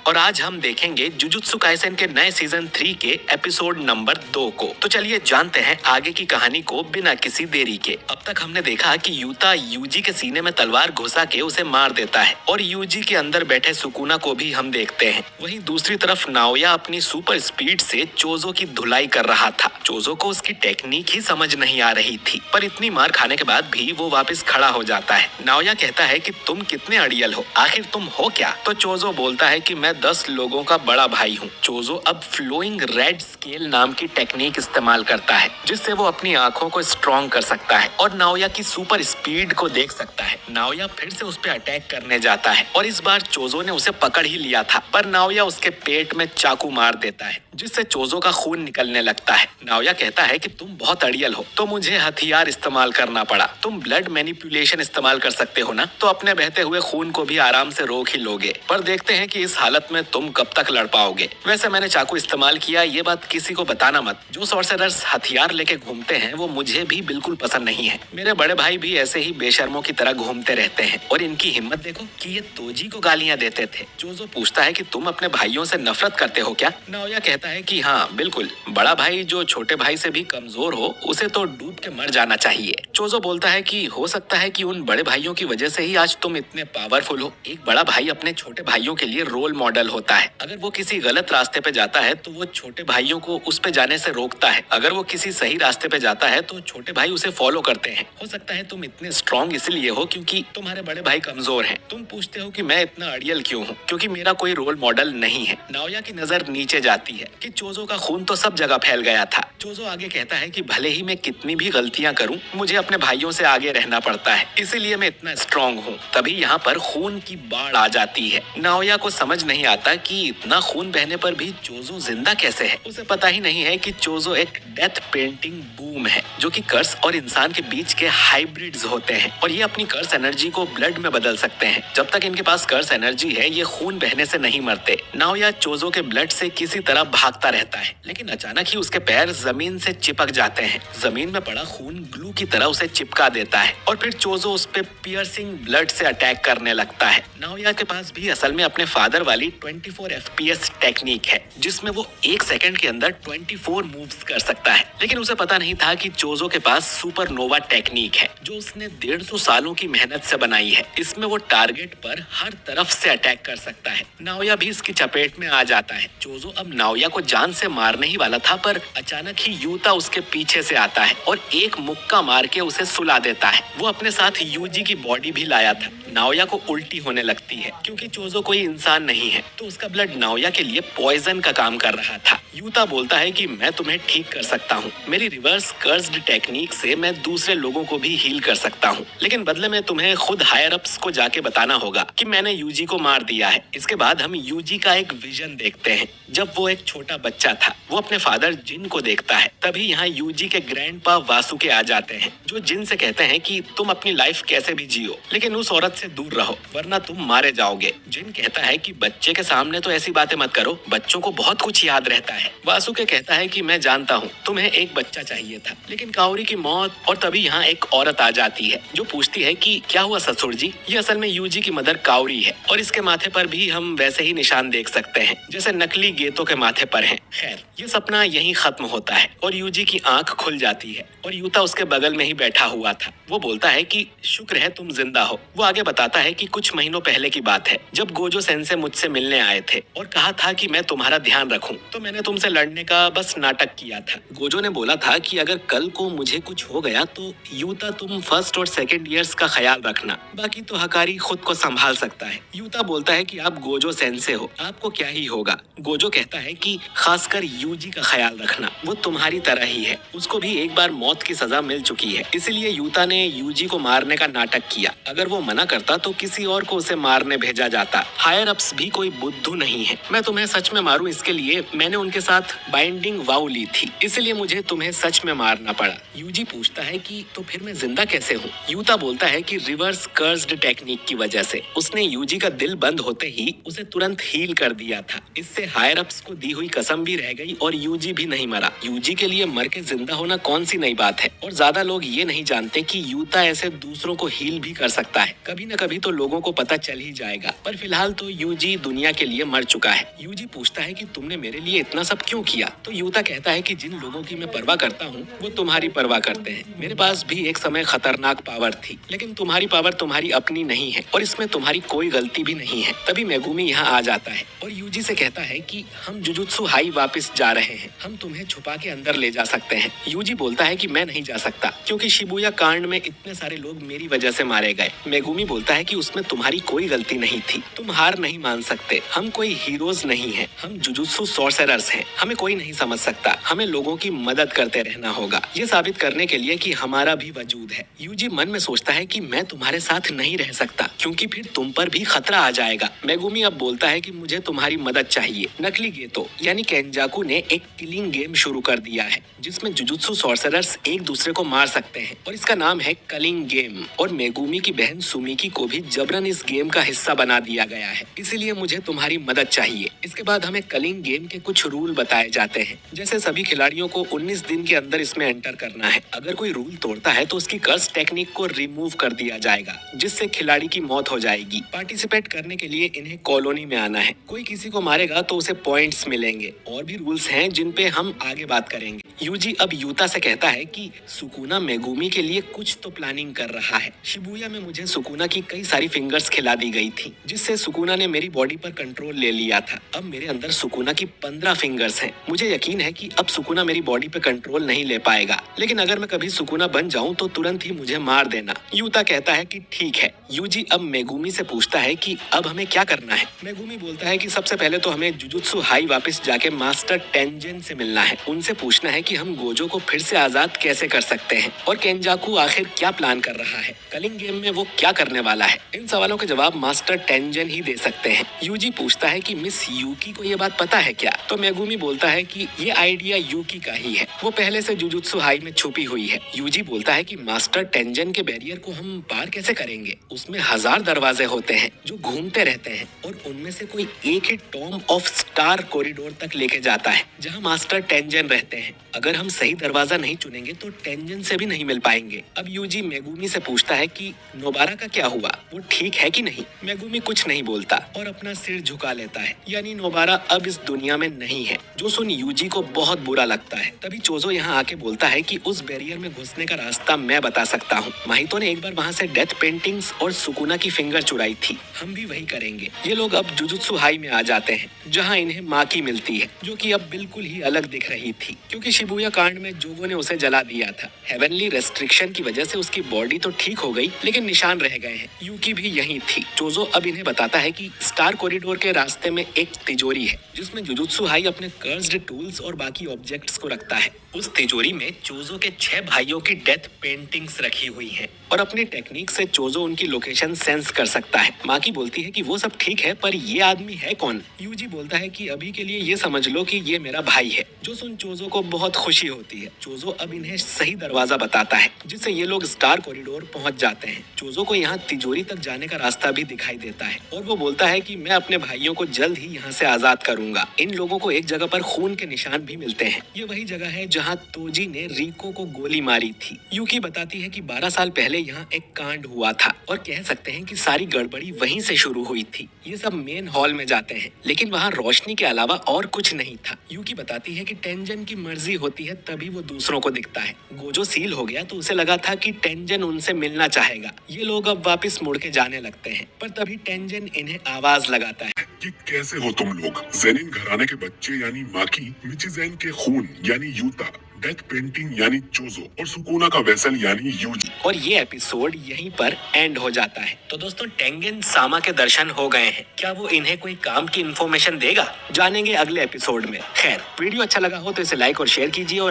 और आज हम देखेंगे जुजुत्सु काइसेन के नए सीजन 3 के एपिसोड नंबर 2 को। तो चलिए जानते हैं आगे की कहानी को बिना किसी देरी के। अब तक हमने देखा कि यूता यूजी के सीने में तलवार घुसा के उसे मार देता है और यूजी के अंदर बैठे सुकुना को भी हम देखते हैं। वहीं दूसरी तरफ नाओया अपनी सुपर स्पीड से चोजो की धुलाई कर रहा था। चोजो को उसकी टेक्निक ही समझ नहीं आ रही थी, पर इतनी मार खाने के बाद भी वो वापस खड़ा हो जाता है। नाओया कहता है कि तुम कितने अड़ियल हो, आखिर तुम हो क्या? तो चोजो बोलता है कि मैं 10 लोगों का बड़ा भाई हूँ। चोजो अब फ्लोइंग रेड स्केल नाम की टेक्निक इस्तेमाल करता है, जिससे वो अपनी आंखों को स्ट्रॉन्ग कर सकता है और नाओया की सुपर स्पीड को देख सकता है। नाओया फिर से उस पर अटैक करने जाता है और इस बार चोजो ने उसे पकड़ ही लिया था, पर नाओया उसके पेट में चाकू मार देता है, जिससे चोजो का खून निकलने लगता है। नाओया कहता है कि तुम बहुत अड़ियल हो, तो मुझे हथियार इस्तेमाल करना पड़ा। तुम ब्लड मैनिपुलेशन इस्तेमाल कर सकते हो ना, तो अपने बहते हुए खून को भी आराम से रोक ही लोगे, पर देखते हैं कि इस हालत में तुम कब तक लड़ पाओगे। वैसे मैंने चाकू इस्तेमाल किया, ये बात किसी को बताना मत। जो सॉर्सरर्स हथियार लेके घूमते हैं वो मुझे भी बिल्कुल पसंद नहीं है। मेरे बड़े भाई भी ऐसे ही बेशर्मों की तरह घूमते रहते हैं और इनकी हिम्मत देखो कि ये तोजी को गालियां देते थे। चोजो पूछता है कि तुम अपने भाइयों से नफरत करते हो क्या? नाओया कहता है कि हाँ बिल्कुल, बड़ा भाई जो छोटे भाई से भी कमजोर हो उसे तो डूब के मर जाना चाहिए। चोजो बोलता है कि हो सकता है कि उन बड़े भाइयों की वजह से ही आज तुम इतने पावरफुल हो। एक बड़ा भाई अपने छोटे भाइयों के लिए रोल मॉडल होता है। अगर वो किसी गलत रास्ते पे जाता है तो वो छोटे भाइयों को उस पे जाने से रोकता है। अगर वो किसी सही रास्ते पे जाता है तो छोटे भाई उसे फॉलो करते हैं। हो सकता है तुम इतने स्ट्रॉन्ग इसलिए हो क्योंकि तुम्हारे बड़े भाई कमजोर हैं। तुम पूछते हो कि मैं इतना अड़ियल क्यों हूँ? क्योंकि मेरा कोई रोल मॉडल नहीं है। नाओया की नजर नीचे जाती है कि चोजो का खून तो सब जगह फैल गया था। चोजो आगे कहता है कि भले ही मैं कितनी भी गलतियां करूं, मुझे अपने भाइयों से आगे रहना पड़ता है, इसीलिए मैं इतना स्ट्रॉन्ग हूँ। तभी यहाँ पर खून की बाढ़ आ जाती है। नाओया को समझ नहीं आता कि इतना खून बहने पर भी चोजो जिंदा कैसे है। उसे पता ही नहीं है कि चोजो एक डेथ पेंटिंग बूम है, जो कि कर्स और इंसान के बीच के हाइब्रिड्स होते हैं और ये अपनी कर्स एनर्जी को ब्लड में बदल सकते हैं। जब तक इनके पास कर्स एनर्जी है ये खून बहने से नहीं मरते। नाओया चोजो के ब्लड से किसी तरह भागता रहता है, लेकिन अचानक ही उसके पैर जमीन से चिपक जाते हैं। जमीन में पड़ा खून ग्लू की तरह उसे चिपका देता है और फिर चोजो उस पे पियर्सिंग ब्लड से अटैक करने लगता है। नाओया के पास भी असल में अपने फादर वाली 24 FPS टेक्निक है, जिसमें वो 1 सेकंड के अंदर 24 मूव्स कर सकता है। लेकिन उसे पता नहीं था कि चोजो के पास सुपरनोवा टेक्निक है, जो उसने 150 सालों की मेहनत से बनाई है। इसमें वो टारगेट पर हर तरफ से अटैक कर सकता है। नाओया भी इसकी चपेट में आ जाता है। चोजो अब नाओया को जान से मारने ही वाला था, पर अचानक ही यूता उसके पीछे से आता है और एक मुक्का मार के उसे सुला देता है। वो अपने साथ यूजी की बॉडी भी लाया था। नाओया को उल्टी होने लगती है क्योंकि चोजो कोई इंसान नहीं है, तो उसका ब्लड नाओया के लिए पॉइजन का काम कर रहा था। यूता बोलता है कि मैं तुम्हें ठीक कर सकता हूँ, मेरी रिवर्स कर्स्ड टेक्निक से मैं दूसरे लोगों को भी हील कर सकता हूँ, लेकिन बदले में तुम्हें खुद हायर अप्स को जाके बताना होगा कि मैंने यूजी को मार दिया है। इसके बाद हम यूजी का एक विजन देखते हैं जब वो एक छोटा बच्चा था। वो अपने फादर जिन को देखता है। तभी यहाँ यूजी के ग्रैंडपा वासुके आ जाते हैं, जो जिन से कहते हैं कि तुम अपनी लाइफ कैसे भी जियो, लेकिन उस औरत से दूर रहो वरना तुम मारे जाओगे। जिन कहता है कि बच्चे के सामने तो ऐसी बातें मत करो, बच्चों को बहुत कुछ याद रहता है। वासुके कहता है कि मैं जानता हूँ तुम्हें एक बच्चा चाहिए था, लेकिन काओरी की मौत। और तभी यहाँ एक औरत आ जाती है जो पूछती है कि क्या हुआ ससुर जी? ये असल में यूजी की मदर काओरी है और इसके माथे पर भी हम वैसे ही निशान देख सकते हैं जैसे नकली गेतों के माथे पर हैं। खैर ये सपना यहीं खत्म होता है और यूजी की आंख खुल जाती है और यूता उसके बगल में ही बैठा हुआ था। वो बोलता है कि शुक्र है तुम जिंदा हो। वो आगे बताता है कि कुछ महीनों पहले की बात है, जब गोजो सेंसे मुझसे मिलने आए थे और कहा था कि मैं तुम्हारा ध्यान रखूं, तो मैंने तुमसे लड़ने का बस नाटक किया था। गोजो ने बोला था कि अगर कल को मुझे कुछ हो गया तो यूता तुम फर्स्ट और सेकंड ईयर्स का ख्याल रखना, बाकी तो हकारी खुद को संभाल सकता है। यूता बोलता है कि आप गोजो सेंसे हो, आपको क्या ही होगा। गोजो कहता है कि खासकर यूजी का ख्याल रखना, वो तुम्हारी तरह ही है, उसको भी एक बार मौत की सजा मिल चुकी है, इसीलिए यूता ने यूजी को मारने का नाटक किया। अगर वो मना करता तो किसी और को उसे मारने भेजा जाता। हायर अप्स भी कोई बुद्धू नहीं है। मैं तुम्हें सच में मारूं इसके लिए मैंने उनके साथ बाइंडिंग वाउ ली थी, इसलिए मुझे तुम्हें सच में मारना पड़ा। यूजी पूछता है कि तो फिर मैं जिंदा कैसे हूँ? यूता बोलता है कि रिवर्स कर्स्ड टेक्निक की वजह से। उसने यूजी का दिल बंद होते ही उसे तुरंत हील कर दिया था। इससे हायर अप्स को दी हुई कसम भी रह गई और यूजी भी नहीं मरा। यूजी के लिए मर के जिंदा होना कौन सी नई बात है। और ज्यादा लोग ये नहीं जानते कि यूता ऐसे दूसरों को हील भी कर सकता है। कभी न कभी तो लोगों को पता चल ही जाएगा, पर फिलहाल तो यूजी दुनिया दुनिया के लिए मर चुका है। यूजी पूछता है कि तुमने मेरे लिए इतना सब क्यों किया? तो यूता कहता है कि जिन लोगों की मैं परवाह करता हूँ वो तुम्हारी परवाह करते हैं। मेरे पास भी एक समय खतरनाक पावर थी, लेकिन तुम्हारी पावर तुम्हारी अपनी नहीं है और इसमें तुम्हारी कोई गलती भी नहीं है। तभी मेगुमी यहाँ आ जाता है और यूजी से कहता है कि हम जुजुत्सु हाई वापस जा रहे हैं, हम तुम्हें छुपा के अंदर ले जा सकते हैं। यूजी बोलता है कि मैं नहीं जा सकता क्योंकि शिबुया कांड में इतने सारे लोग मेरी वजह से मारे गए। मेगुमी बोलता है कि उसमें तुम्हारी कोई गलती नहीं थी, तुम हार नहीं मान सकते। हम कोई हीरोज नहीं हैं, हम जुजुत्सु सॉर्सरर्स हैं। हमें कोई नहीं समझ सकता, हमें लोगों की मदद करते रहना होगा, ये साबित करने के लिए कि हमारा भी वजूद है। यूजी मन में सोचता है कि मैं तुम्हारे साथ नहीं रह सकता क्योंकि फिर तुम पर भी खतरा आ जाएगा। मेगुमी अब बोलता है कि मुझे तुम्हारी मदद चाहिए। नकली गेतो यानी केंजाकू ने एक किलिंग गेम शुरू कर दिया है जिसमें जुजुत्सु सॉर्सरर्स एक दूसरे को मार सकते हैं और इसका नाम है कलिंग गेम। और मेगुमी की बहन सुमिकी को भी जबरन इस गेम का हिस्सा बना दिया गया है, इसीलिए मुझे तुम्हारी मदद चाहिए। इसके बाद हमें कलिंग गेम के कुछ रूल बताए जाते हैं, जैसे सभी खिलाड़ियों को 19 दिन के अंदर इसमें एंटर करना है। अगर कोई रूल तोड़ता है तो उसकी कर्स टेक्निक को रिमूव कर दिया जाएगा जिससे खिलाड़ी की मौत हो जाएगी। पार्टिसिपेट करने के लिए इन्हें कॉलोनी में आना है। कोई किसी को मारेगा तो उसे पॉइंट्स मिलेंगे। और भी रूल्स हैं जिन पे हम आगे बात करेंगे। यूजी अब यूता से कहता है कि सुकुना मेगुमी के लिए कुछ तो प्लानिंग कर रहा है। शिबुया में मुझे सुकुना की कई सारी फिंगर्स खिला दी गई थी जिससे सुकुना ने मेरी बॉडी पर कंट्रोल ले लिया था। अब मेरे अंदर सुकुना की 15 फिंगर्स हैं। मुझे यकीन है कि अब सुकुना मेरी बॉडी पे कंट्रोल नहीं ले पाएगा, लेकिन अगर मैं कभी सुकुना बन जाऊं तो तुरंत ही मुझे मार देना। यूता कहता है कि ठीक है। यूजी अब मेगुमी से पूछता है कि अब हमें क्या करना है। मेगुमी बोलता है कि सबसे पहले तो हमें जुजुत्सु हाई वापस जाके मास्टर टेंजन से मिलना है। उनसे पूछना है कि हम गोजो को फिर से आजाद कैसे कर सकते हैं और केंजाकू आखिर क्या प्लान कर रहा है, कलिंग गेम में वो क्या करने वाला है। इन सवालों के जवाब मास्टर टेंजन ही दे सकते हैं। यूजी पूछता है कि मिस यूकी को ये बात पता है क्या? तो मेगुमी बोलता है कि ये आइडिया यूकी का ही है, वो पहले से जुजुत्सु हाई में छुपी हुई है। यूजी बोलता है कि मास्टर टेंजन के बैरियर को हम पार कैसे करेंगे? उसमें 1000 दरवाजे होते हैं जो घूमते रहते हैं और उनमें से कोई एक ही टॉम ऑफ स्टार कॉरिडोर तक लेके जाता है जहाँ मास्टर टेंजन रहते हैं। अगर हम सही दरवाजा नहीं चुनेंगे तो टेंजन से भी नहीं मिल पाएंगे। अब यूजी मेगुमी से पूछता है कि नोबारा का क्या हुआ, वो ठीक है कि नहीं? मेगुमी कुछ नहीं बोलता और अपना सिर झुका लेता है, यानी नोबारा अब इस दुनिया में नहीं है, जो सुन यूजी को बहुत बुरा लगता है। तभी चोजो यहाँ आके बोलता है कि उस बैरियर में घुसने का रास्ता मैं बता सकता हूँ। माहितो ने एक बार वहाँ से डेथ पेंटिंग्स और सुकुना की फिंगर चुराई थी, हम भी वही करेंगे। ये लोग अब जुजुत्सु हाई में आ जाते हैं जहाँ इन्हें माकी मिलती है, जो कि अब बिल्कुल ही अलग दिख रही थी क्योंकि शिबुया कांड में जोगो ने उसे जला दिया था। हेवनली रेस्ट्रिक्शन की वजह से उसकी बॉडी तो ठीक हो गई लेकिन निशान रह गए हैं। यूकी भी यहीं थी। चोजो अब इन्हें बताता है कि स्टार कॉरिडोर के रास्ते में एक तिजोरी है जिसमें जुजुत्सु हाई अपने कर्स्ड टूल्स और बाकी ऑब्जेक्ट्स को रखता है। उस तिजोरी में चोजो के 6 भाइयों की डेथ पेंटिंग्स रखी हुई हैं और अपनी टेक्निक से चोजो उनकी लोकेशन सेंस कर सकता है। माकी बोलती है कि वो सब ठीक है पर ये आदमी है कौन? यूजी बोलता है कि अभी के लिए ये समझ लो कि ये मेरा भाई है, जो सुन चोजो को बहुत खुशी होती है। चोजो अब इन्हें सही दरवाजा बताता है जिससे ये लोग स्टार कॉरिडोर पहुंच जाते हैं। चोजो को यहाँ तिजोरी तक जाने का रास्ता भी दिखाई देता है और वो बोलता है कि मैं अपने भाइयों को जल्द ही यहाँ से आजाद करूंगा। इन लोगों को एक जगह पर खून के निशान भी मिलते हैं। ये वही जगह है जहाँ तोजी ने रिको को गोली मारी थी। यूकी बताती है कि 12 साल पहले यहाँ एक कांड हुआ था और कह सकते हैं कि सारी गड़बड़ी वहीं से शुरू हुई थी। ये सब मेन हॉल में जाते हैं लेकिन वहाँ रोशनी के अलावा और कुछ नहीं था। यूकी बताती है कि टेंजन की मर्जी होती है तभी वो दूसरों को दिखता है। गोजो सील हो गया तो उसे लगा था कि टेंजन उनसे मिलना चाहेगा। ये लोग अब वापस मुड़ के जाने लगते हैं पर तभी टेंजन इन्हें आवाज लगाता है कि कैसे हो तुम लोग? जेनिन घराने के बच्चे यानी माकी, मिचिजेन के खून यानी यूता, डेथ पेंटिंग यानी चोजो और सुकुना का वेसल यानी यूजी। और ये एपिसोड यहीं पर एंड हो जाता है। तो दोस्तों टेंगेन सामा के दर्शन हो गए हैं, क्या वो इन्हें कोई काम की इन्फॉर्मेशन देगा? जानेंगे अगले एपिसोड में। खैर वीडियो अच्छा लगा हो तो इसे लाइक और शेयर कीजिए और